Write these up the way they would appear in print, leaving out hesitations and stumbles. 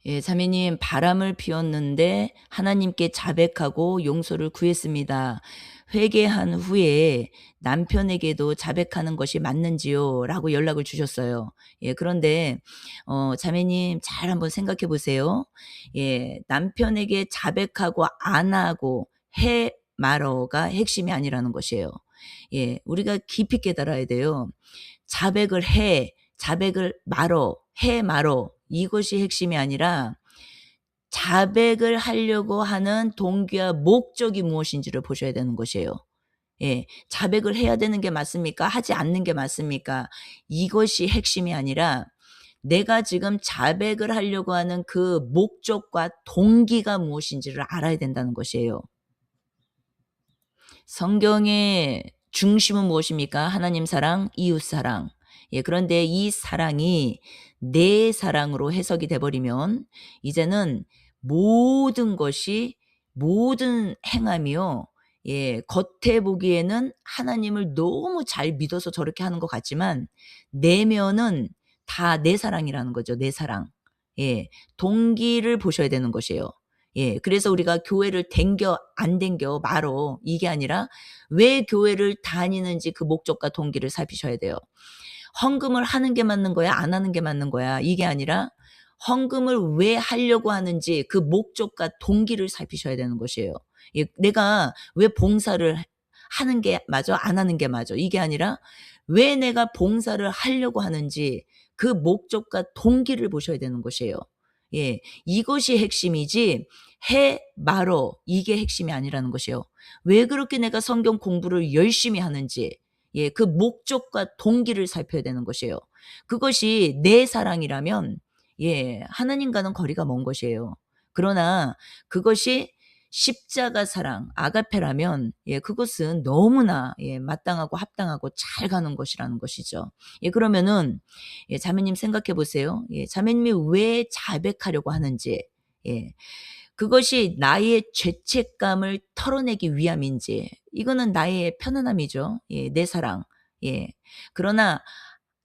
예, 자매님, 바람을 피웠는데 하나님께 자백하고 용서를 구했습니다. 회개한 후에 남편에게도 자백하는 것이 맞는지요? 라고 연락을 주셨어요. 예, 그런데, 자매님 잘 한번 생각해 보세요. 예, 남편에게 자백하고 안 하고 해 말어가 핵심이 아니라는 것이에요. 예, 우리가 깊이 깨달아야 돼요. 자백을 해, 자백을 말어, 해 말어. 이것이 핵심이 아니라 자백을 하려고 하는 동기와 목적이 무엇인지를 보셔야 되는 것이에요. 예. 자백을 해야 되는 게 맞습니까? 하지 않는 게 맞습니까? 이것이 핵심이 아니라 내가 지금 자백을 하려고 하는 그 목적과 동기가 무엇인지를 알아야 된다는 것이에요. 성경의 중심은 무엇입니까? 하나님 사랑, 이웃 사랑. 예, 그런데 이 사랑이 내 사랑으로 해석이 돼 버리면 이제는 모든 것이 모든 행함이요. 예, 겉에 보기에는 하나님을 너무 잘 믿어서 저렇게 하는 것 같지만 내면은 다 내 사랑이라는 거죠. 내 사랑. 예. 동기를 보셔야 되는 것이에요. 예. 그래서 우리가 교회를 댕겨 안 댕겨 말어 이게 아니라 왜 교회를 다니는지 그 목적과 동기를 살피셔야 돼요. 헌금을 하는 게 맞는 거야? 안 하는 게 맞는 거야? 이게 아니라 헌금을 왜 하려고 하는지 그 목적과 동기를 살피셔야 되는 것이에요. 예, 내가 왜 봉사를 하는 게 맞아? 안 하는 게 맞아? 이게 아니라 왜 내가 봉사를 하려고 하는지 그 목적과 동기를 보셔야 되는 것이에요. 예, 이것이 핵심이지 해 말어 이게 핵심이 아니라는 것이에요. 왜 그렇게 내가 성경 공부를 열심히 하는지 예, 그 목적과 동기를 살펴야 되는 것이에요. 그것이 내 사랑이라면 예, 하나님과는 거리가 먼 것이에요. 그러나 그것이 십자가 사랑, 아가페라면 예, 그것은 너무나 예, 마땅하고 합당하고 잘 가는 것이라는 것이죠. 예, 그러면은 예, 자매님 생각해 보세요. 예, 자매님이 왜 자백하려고 하는지 예, 그것이 나의 죄책감을 털어내기 위함인지 이거는 나의 편안함이죠. 예, 내 사랑. 예. 그러나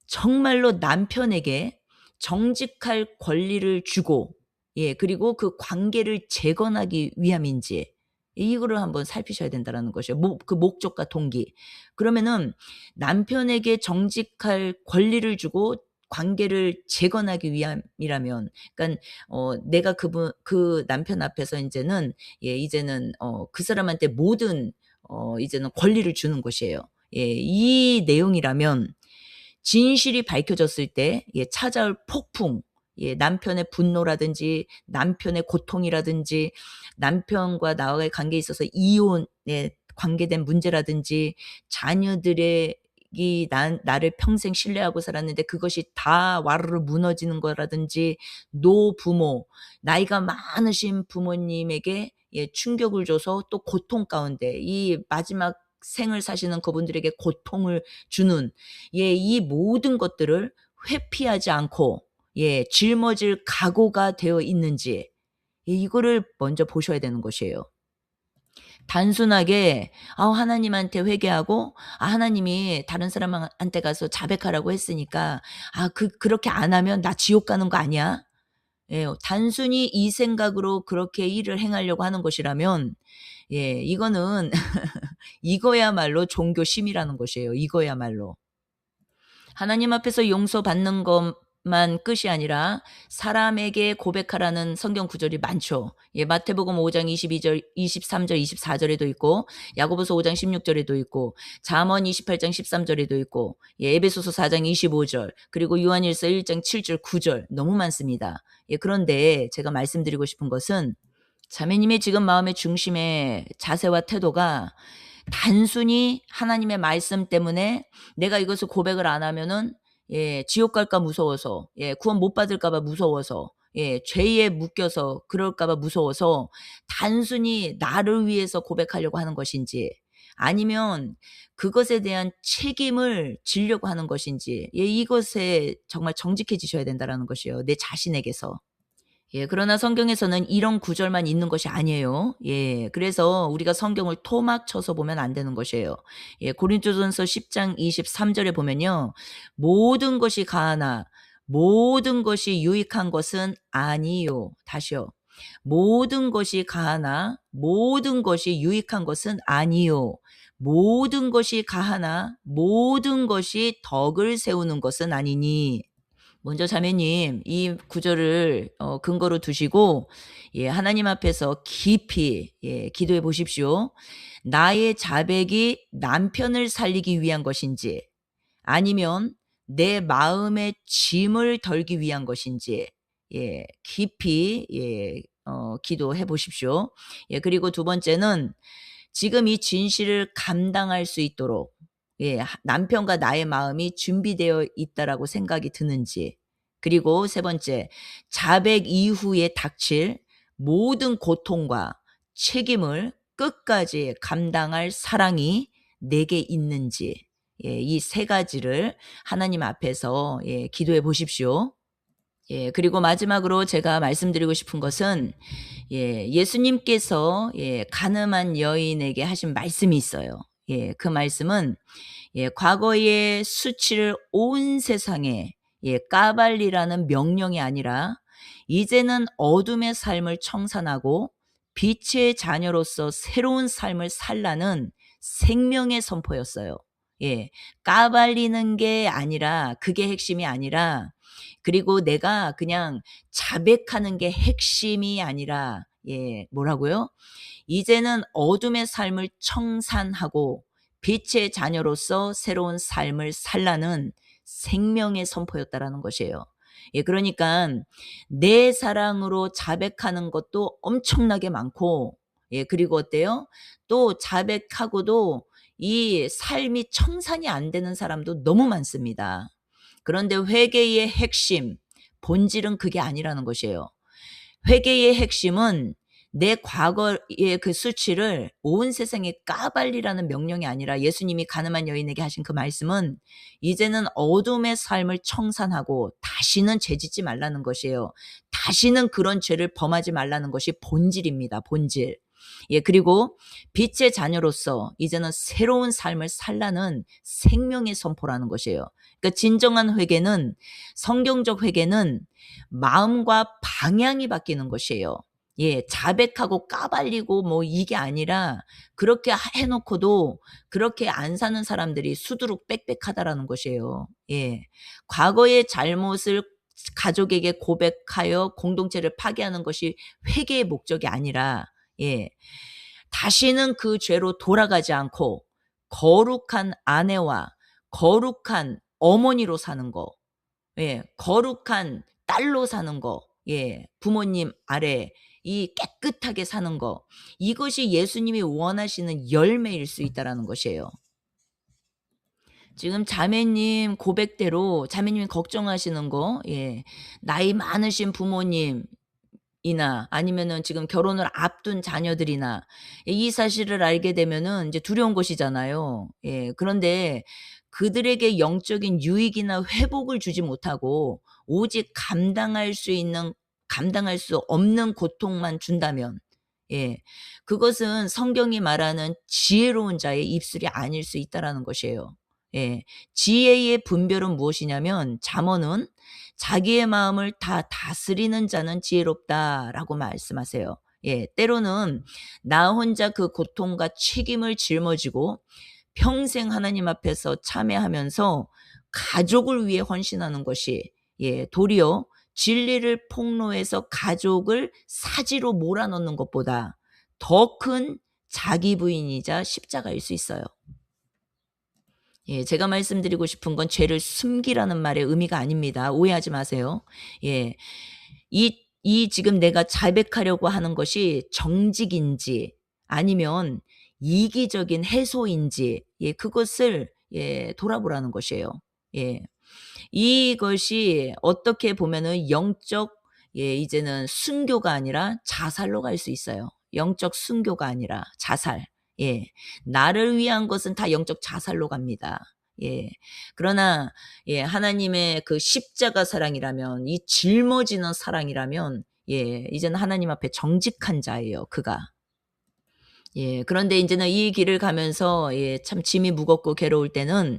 정말로 남편에게 정직할 권리를 주고 예, 그리고 그 관계를 재건하기 위함인지 이거를 한번 살피셔야 된다라는 것이에요. 그 목적과 동기. 그러면은 남편에게 정직할 권리를 주고 관계를 재건하기 위함이라면 그러니까 내가 그 남편 앞에서 인제는 예, 이제는 그 사람한테 모든 이제는 권리를 주는 것이에요. 예, 이 내용이라면 진실이 밝혀졌을 때 예, 찾아올 폭풍, 예, 남편의 분노라든지 남편의 고통이라든지 남편과 나와의 관계에 있어서 이혼에 관계된 문제라든지 자녀들의 이 나를 평생 신뢰하고 살았는데 그것이 다 와르르 무너지는 거라든지 노부모, 나이가 많으신 부모님에게 예, 충격을 줘서 또 고통 가운데 이 마지막 생을 사시는 그분들에게 고통을 주는 예, 이 모든 것들을 회피하지 않고 예, 짊어질 각오가 되어 있는지 예, 이거를 먼저 보셔야 되는 것이에요. 단순하게 하나님한테 회개하고 하나님이 다른 사람한테 가서 자백하라고 했으니까 그렇게 안 하면 나 지옥 가는 거 아니야? 예, 단순히 이 생각으로 그렇게 일을 행하려고 하는 것이라면 예, 이거는 이거야말로 종교심이라는 것이에요. 이거야말로. 하나님 앞에서 용서받는 것만 끝이 아니라 사람에게 고백하라는 성경 구절이 많죠. 예, 마태복음 5장 22절, 23절, 24절에도 있고 야고보서 5장 16절에도 있고 잠언 28장 13절에도 있고 예, 에베소서 4장 25절 그리고 요한일서 1장 7절 9절 너무 많습니다. 예, 그런데 제가 말씀드리고 싶은 것은 자매님의 지금 마음의 중심의 자세와 태도가 단순히 하나님의 말씀 때문에 내가 이것을 고백을 안 하면은 예, 지옥 갈까 무서워서 예, 구원 못 받을까 봐 무서워서 예, 죄에 묶여서 그럴까 봐 무서워서 단순히 나를 위해서 고백하려고 하는 것인지 아니면 그것에 대한 책임을 지려고 하는 것인지 예, 이것에 정말 정직해지셔야 된다라는 것이에요. 내 자신에게서. 예, 그러나 성경에서는 이런 구절만 있는 것이 아니에요. 예, 그래서 우리가 성경을 토막 쳐서 보면 안 되는 것이에요. 예, 고린도전서 10장 23절에 보면요. 모든 것이 가하나 모든 것이 유익한 것은 아니요. 다시요. 모든 것이 가하나 모든 것이 유익한 것은 아니요. 모든 것이 가하나 모든 것이 덕을 세우는 것은 아니니. 먼저 자매님 이 구절을 근거로 두시고 하나님 앞에서 깊이 기도해 보십시오. 나의 자백이 남편을 살리기 위한 것인지 아니면 내 마음의 짐을 덜기 위한 것인지 깊이 기도해 보십시오. 그리고 두 번째는 지금 이 진실을 감당할 수 있도록 남편과 나의 마음이 준비되어 있다라고 생각이 드는지, 그리고 세 번째, 자백 이후에 닥칠 모든 고통과 책임을 끝까지 감당할 사랑이 내게 있는지, 이 세 가지를 하나님 앞에서 기도해 보십시오. 그리고 마지막으로 제가 말씀드리고 싶은 것은 예수님께서 가늠한 여인에게 하신 말씀이 있어요. 그 말씀은 과거의 수치를 온 세상에 까발리라는 명령이 아니라 이제는 어둠의 삶을 청산하고 빛의 자녀로서 새로운 삶을 살라는 생명의 선포였어요. 까발리는 게 아니라, 그게 핵심이 아니라, 그리고 내가 그냥 자백하는 게 핵심이 아니라, 뭐라고요? 이제는 어둠의 삶을 청산하고 빛의 자녀로서 새로운 삶을 살라는 생명의 선포였다라는 것이에요. 그러니까 내 사랑으로 자백하는 것도 엄청나게 많고, 그리고 어때요? 또 자백하고도 이 삶이 청산이 안 되는 사람도 너무 많습니다. 그런데 회개의 핵심, 본질은 그게 아니라는 것이에요. 회개의 핵심은 내 과거의 그 수치를 온 세상에 까발리라는 명령이 아니라, 예수님이 가늠한 여인에게 하신 그 말씀은 이제는 어둠의 삶을 청산하고 다시는 죄짓지 말라는 것이에요. 다시는 그런 죄를 범하지 말라는 것이 본질입니다. 본질. 그리고 빛의 자녀로서 이제는 새로운 삶을 살라는 생명의 선포라는 것이에요. 그러니까 진정한 회개는, 성경적 회개는 마음과 방향이 바뀌는 것이에요. 자백하고 까발리고 뭐 이게 아니라, 그렇게 해놓고도 그렇게 안 사는 사람들이 수두룩 빽빽하다라는 것이에요. 과거의 잘못을 가족에게 고백하여 공동체를 파괴하는 것이 회개의 목적이 아니라, 다시는 그 죄로 돌아가지 않고 거룩한 아내와 거룩한 어머니로 사는 거, 거룩한 딸로 사는 거, 부모님 아래 이 깨끗하게 사는 거, 이것이 예수님이 원하시는 열매일 수 있다라는 것이에요. 지금 자매님 고백대로 자매님이 걱정하시는 거, 나이 많으신 부모님 이나 아니면은 지금 결혼을 앞둔 자녀들이나 이 사실을 알게 되면은 이제 두려운 것이잖아요. 그런데 그들에게 영적인 유익이나 회복을 주지 못하고 오직 감당할 수 없는 고통만 준다면, 그것은 성경이 말하는 지혜로운 자의 입술이 아닐 수 있다라는 것이에요. 지혜의 분별은 무엇이냐면, 잠언은 자기의 마음을 다 다스리는 자는 지혜롭다라고 말씀하세요. 때로는 나 혼자 그 고통과 책임을 짊어지고 평생 하나님 앞에서 참회하면서 가족을 위해 헌신하는 것이, 도리어 진리를 폭로해서 가족을 사지로 몰아넣는 것보다 더 큰 자기 부인이자 십자가일 수 있어요. 제가 말씀드리고 싶은 건 죄를 숨기라는 말의 의미가 아닙니다. 오해하지 마세요. 이 지금 내가 자백하려고 하는 것이 정직인지 아니면 이기적인 해소인지, 그것을 돌아보라는 것이에요. 이것이 어떻게 보면은 영적, 이제는 순교가 아니라 자살로 갈 수 있어요. 영적 순교가 아니라 자살. 나를 위한 것은 다 영적 자살로 갑니다. 그러나 하나님의 그 십자가 사랑이라면, 이 짊어지는 사랑이라면, 이제는 하나님 앞에 정직한 자예요, 그가. 예. 그런데 인제는 이 길을 가면서 참 짐이 무겁고 괴로울 때는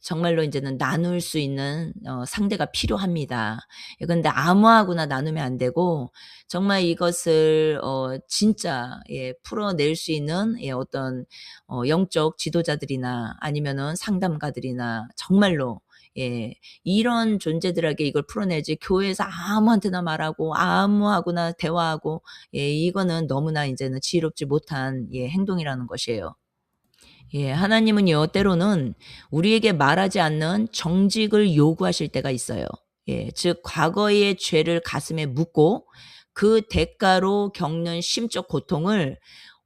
정말로 인제는 나눌 수 있는 상대가 필요합니다. 근데 아무하고나 나누면 안 되고 정말 이것을 진짜 풀어낼 수 있는 어떤 영적 지도자들이나 아니면은 상담가들이나 정말로 이런 존재들에게 이걸 풀어내지 교회에서 아무한테나 말하고 아무하고나 대화하고 이거는 너무나 인제는 지혜롭지 못한 행동이라는 것이에요. 하나님은요 때로는 우리에게 말하지 않는 정직을 요구하실 때가 있어요. 즉 과거의 죄를 가슴에 묻고 그 대가로 겪는 심적 고통을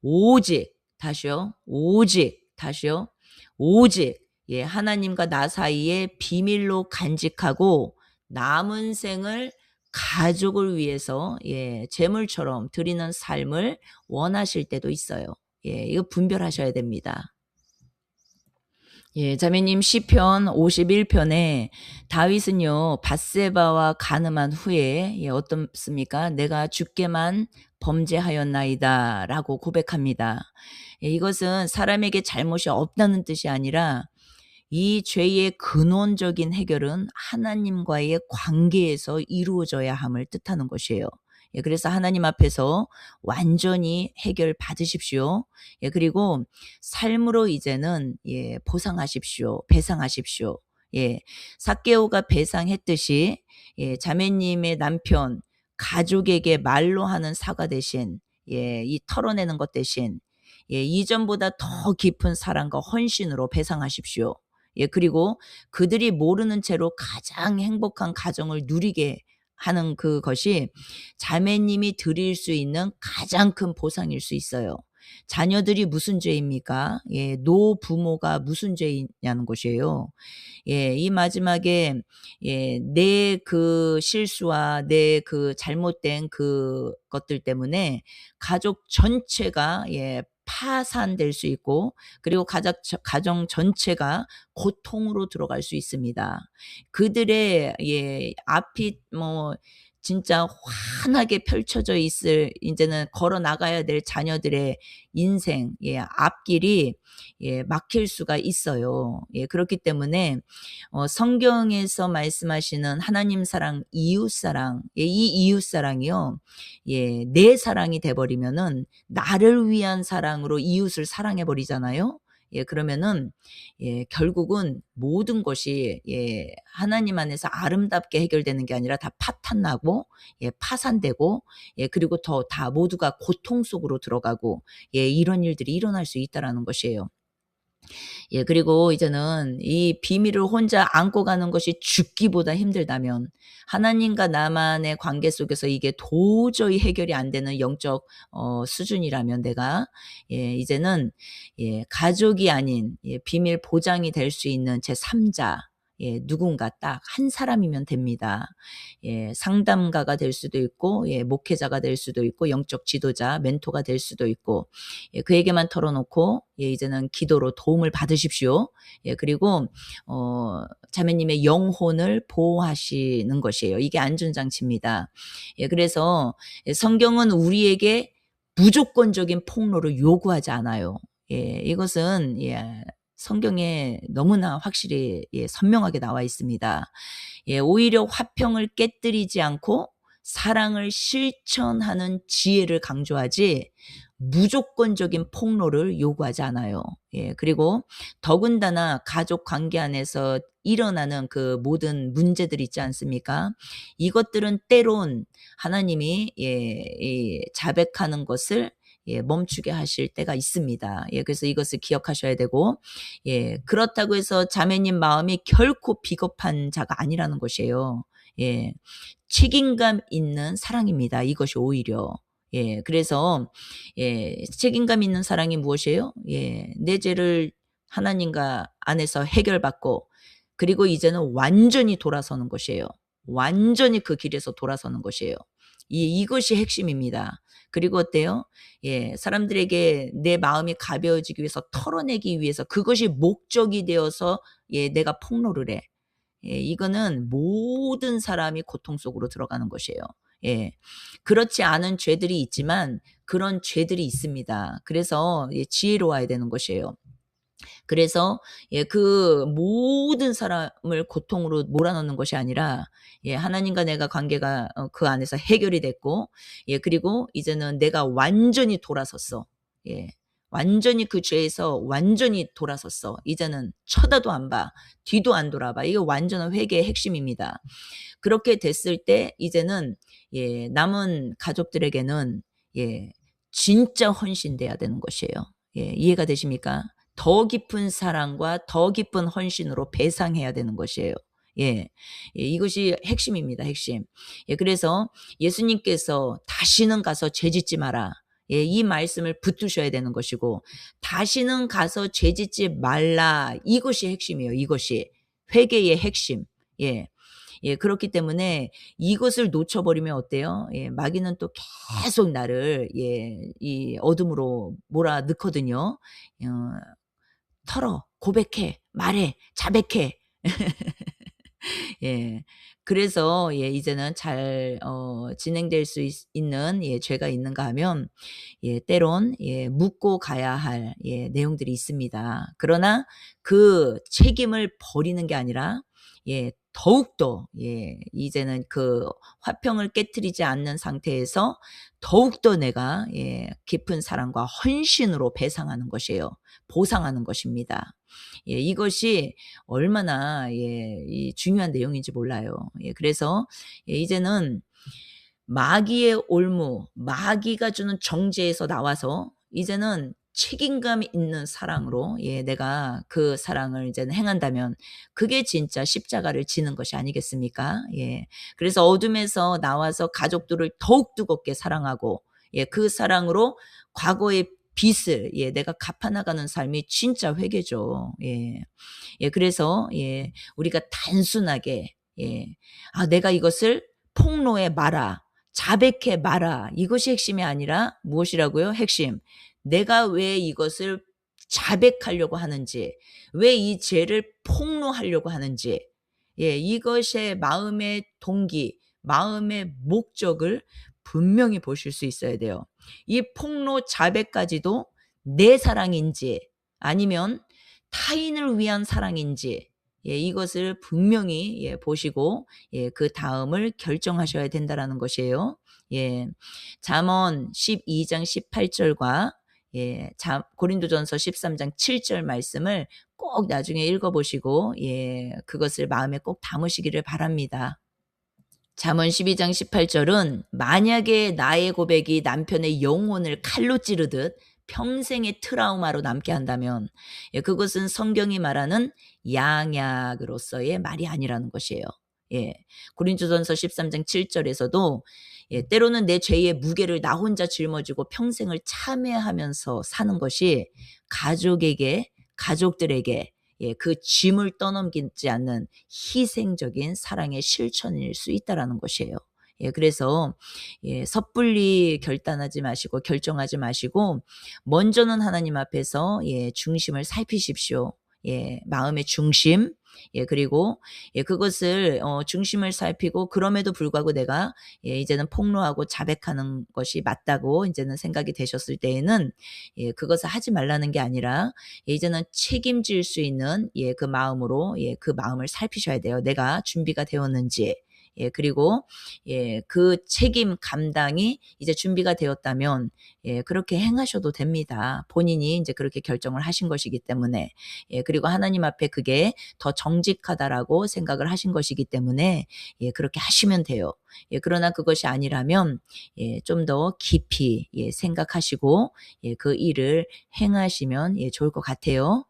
오직 다시요. 오직 다시요. 오직 하나님과 나 사이에 비밀로 간직하고 남은 생을 가족을 위해서 제물처럼 드리는 삶을 원하실 때도 있어요. 이거 분별하셔야 됩니다. 자매님 시편 51편에 다윗은요 밧세바와 간음한 후에 어떻습니까? "내가 주께만 범죄하였나이다."라고 고백합니다. 이것은 사람에게 잘못이 없다는 뜻이 아니라 이 죄의 근원적인 해결은 하나님과의 관계에서 이루어져야 함을 뜻하는 것이에요. 그래서 하나님 앞에서 완전히 해결받으십시오. 그리고 삶으로 이제는 보상하십시오. 배상하십시오. 삭개오가 배상했듯이 자매님의 남편, 가족에게 말로 하는 사과 대신 이 털어내는 것 대신 이전보다 더 깊은 사랑과 헌신으로 배상하십시오. 그리고 그들이 모르는 채로 가장 행복한 가정을 누리게 하는 그것이 자매님이 드릴 수 있는 가장 큰 보상일 수 있어요. 자녀들이 무슨 죄입니까? 노부모가 무슨 죄이냐는 것이에요. 이 마지막에 내 그 실수와 내 그 잘못된 그것들 때문에 가족 전체가 파산될 수 있고 그리고 가정 전체가 고통으로 들어갈 수 있습니다. 그들의 앞이 뭐 진짜 환하게 펼쳐져 있을 인제는 걸어 나가야 될 자녀들의 인생 앞길이 막힐 수가 있어요. 그렇기 때문에 성경에서 말씀하시는 하나님 사랑, 이웃 사랑 이 이웃 사랑이요. 내 사랑이 돼 버리면은 나를 위한 사랑으로 이웃을 사랑해 버리잖아요. 그러면은 결국은 모든 것이 하나님 안에서 아름답게 해결되는 게 아니라 다 파탄나고 파산되고 그리고 더 다 모두가 고통 속으로 들어가고 이런 일들이 일어날 수 있다라는 것이에요. 그리고 이제는 이 비밀을 혼자 안고 가는 것이 죽기보다 힘들다면 하나님과 나만의 관계 속에서 이게 도저히 해결이 안 되는 영적 수준이라면 내가 이제는 가족이 아닌 비밀 보장이 될 수 있는 제3자 누군가 딱 한 사람이면 됩니다. 상담가가 될 수도 있고 목회자가 될 수도 있고 영적 지도자, 멘토가 될 수도 있고 그에게만 털어놓고 이제는 기도로 도움을 받으십시오. 그리고 자매님의 영혼을 보호하시는 것이에요. 이게 안전장치입니다. 그래서 성경은 우리에게 무조건적인 폭로를 요구하지 않아요. 이것은 성경에 너무나 확실히 선명하게 나와 있습니다. 오히려 화평을 깨뜨리지 않고 사랑을 실천하는 지혜를 강조하지 무조건적인 폭로를 요구하지 않아요. 그리고 더군다나 가족 관계 안에서 일어나는 그 모든 문제들 있지 않습니까? 이것들은 때론 하나님이 이 자백하는 것을 멈추게 하실 때가 있습니다. 그래서 이것을 기억하셔야 되고 그렇다고 해서 자매님 마음이 결코 비겁한 자가 아니라는 것이에요. 책임감 있는 사랑입니다. 이것이 오히려. 그래서 책임감 있는 사랑이 무엇이에요? 내 죄를 하나님과 안에서 해결받고 그리고 이제는 완전히 돌아서는 것이에요. 완전히 그 길에서 돌아서는 것이에요. 이것이 핵심입니다. 그리고 어때요? 사람들에게 내 마음이 가벼워지기 위해서 털어내기 위해서 그것이 목적이 되어서 내가 폭로를 해. 이거는 모든 사람이 고통 속으로 들어가는 것이에요. 예. 그렇지 않은 죄들이 있지만 그런 죄들이 있습니다. 그래서 지혜로워야 되는 것이에요. 그래서 그 모든 사람을 고통으로 몰아넣는 것이 아니라 하나님과 내가 관계가 그 안에서 해결이 됐고 그리고 이제는 내가 완전히 돌아섰어. 예. 완전히 그 죄에서 완전히 돌아섰어. 이제는 쳐다도 안 봐. 뒤도 안 돌아봐. 이게 완전한 회개의 핵심입니다. 그렇게 됐을 때 이제는 남은 가족들에게는 진짜 헌신돼야 되는 것이에요. 이해가 되십니까? 더 깊은 사랑과 더 깊은 헌신으로 배상해야 되는 것이에요. 이것이 핵심입니다. 핵심. 그래서 예수님께서 다시는 가서 죄짓지 마라. 이 말씀을 붙드셔야 되는 것이고 다시는 가서 죄짓지 말라. 이것이 핵심이에요. 이것이 회개의 핵심. 그렇기 때문에 이것을 놓쳐버리면 어때요? 마귀는 또 계속 나를 이 어둠으로 몰아넣거든요. 털어, 고백해, 말해, 자백해. 예. 그래서 이제는 잘 진행될 수 있는 죄가 있는가 하면 때론 묻고 가야 할 내용들이 있습니다. 그러나 그 책임을 버리는 게 아니라 더욱더 이제는 그 화평을 깨트리지 않는 상태에서 더욱더 내가 깊은 사랑과 헌신으로 배상하는 것이에요. 보상하는 것입니다. 이것이 얼마나 이 중요한 내용인지 몰라요. 그래서 이제는 마귀의 올무, 마귀가 주는 정죄에서 나와서 이제는 책임감 있는 사랑으로 내가 그 사랑을 이제는 행한다면 그게 진짜 십자가를 지는 것이 아니겠습니까? 그래서 어둠에서 나와서 가족들을 더욱 뜨겁게 사랑하고 그 사랑으로 과거의 빚을 내가 갚아나가는 삶이 진짜 회개죠. 그래서 우리가 단순하게 내가 이것을 폭로해 마라. 자백해 마라. 이것이 핵심이 아니라 무엇이라고요? 핵심. 내가 왜 이것을 자백하려고 하는지, 왜 이 죄를 폭로하려고 하는지, 이것의 마음의 동기, 마음의 목적을 분명히 보실 수 있어야 돼요. 이 폭로 자백까지도 내 사랑인지 아니면 타인을 위한 사랑인지 이것을 분명히 보시고 그 다음을 결정하셔야 된다라는 것이에요. 잠언 12장 18절과 고린도전서 13장 7절 말씀을 꼭 나중에 읽어보시고 그것을 마음에 꼭 담으시기를 바랍니다. 잠언 12장 18절은 만약에 나의 고백이 남편의 영혼을 칼로 찌르듯 평생의 트라우마로 남게 한다면 그것은 성경이 말하는 양약으로서의 말이 아니라는 것이에요. 고린도전서 13장 7절에서도 때로는 내 죄의 무게를 나 혼자 짊어지고 평생을 참회하면서 사는 것이 가족들에게 그 짐을 떠넘기지 않는 희생적인 사랑의 실천일 수 있다라는 것이에요. 그래서 섣불리 결단하지 마시고 결정하지 마시고 먼저는 하나님 앞에서 중심을 살피십시오. 마음의 중심. 그리고 그것을 중심을 살피고 그럼에도 불구하고 내가 이제는 폭로하고 자백하는 것이 맞다고 이제는 생각이 되셨을 때에는 그것을 하지 말라는 게 아니라 이제는 책임질 수 있는 그 마음으로 그 마음을 살피셔야 돼요. 내가 준비가 되었는지. 그리고 그 책임 감당이 이제 준비가 되었다면 그렇게 행하셔도 됩니다. 본인이 이제 그렇게 결정을 하신 것이기 때문에 그리고 하나님 앞에 그게 더 정직하다라고 생각을 하신 것이기 때문에 그렇게 하시면 돼요. 그러나 그것이 아니라면 좀 더 깊이 생각하시고 그 일을 행하시면 좋을 것 같아요.